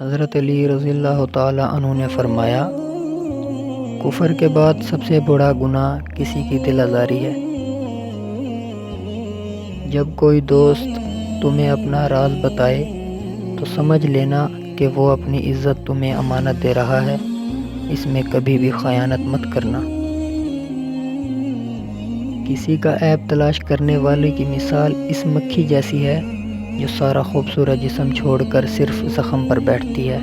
حضرت علی رضی اللہ تعالی عنہ نے فرمایا، کفر کے بعد سب سے بڑا گناہ کسی کی دل آزاری ہے۔ جب کوئی دوست تمہیں اپنا راز بتائے تو سمجھ لینا کہ وہ اپنی عزت تمہیں امانت دے رہا ہے، اس میں کبھی بھی خیانت مت کرنا۔ کسی کا عیب تلاش کرنے والے کی مثال اس مکھی جیسی ہے جو سارا خوبصورت جسم چھوڑ کر صرف زخم پر بیٹھتی ہے۔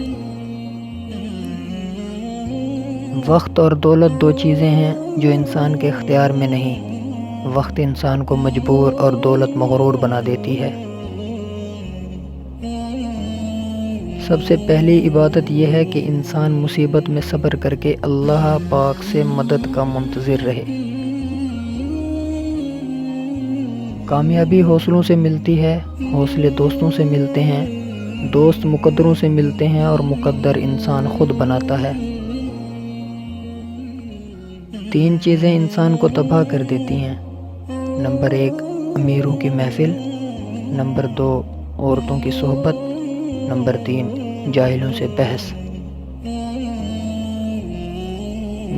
وقت اور دولت دو چیزیں ہیں جو انسان کے اختیار میں نہیں۔ وقت انسان کو مجبور اور دولت مغرور بنا دیتی ہے۔ سب سے پہلی عبادت یہ ہے کہ انسان مصیبت میں صبر کر کے اللہ پاک سے مدد کا منتظر رہے۔ کامیابی حوصلوں سے ملتی ہے، حوصلے دوستوں سے ملتے ہیں، دوست مقدروں سے ملتے ہیں اور مقدر انسان خود بناتا ہے۔ تین چیزیں انسان کو تباہ کر دیتی ہیں: نمبر 1 امیروں کی محفل، نمبر 2 عورتوں کی صحبت، نمبر 3 جاہلوں سے بحث۔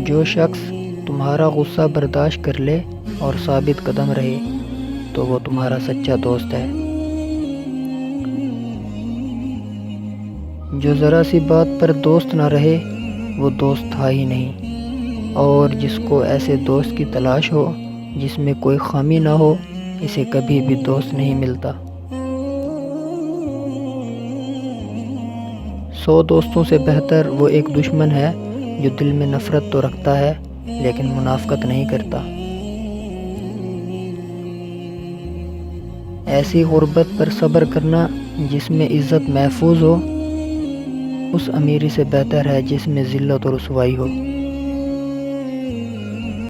جو شخص تمہارا غصہ برداشت کر لے اور ثابت قدم رہے تو وہ تمہارا سچا دوست ہے۔ جو ذرا سی بات پر دوست نہ رہے وہ دوست تھا ہی نہیں، اور جس کو ایسے دوست کی تلاش ہو جس میں کوئی خامی نہ ہو، اسے کبھی بھی دوست نہیں ملتا۔ 100 دوستوں سے بہتر وہ ایک دشمن ہے جو دل میں نفرت تو رکھتا ہے لیکن منافقت نہیں کرتا۔ ایسی غربت پر صبر کرنا جس میں عزت محفوظ ہو، اس امیری سے بہتر ہے جس میں ذلت و رسوائی ہو۔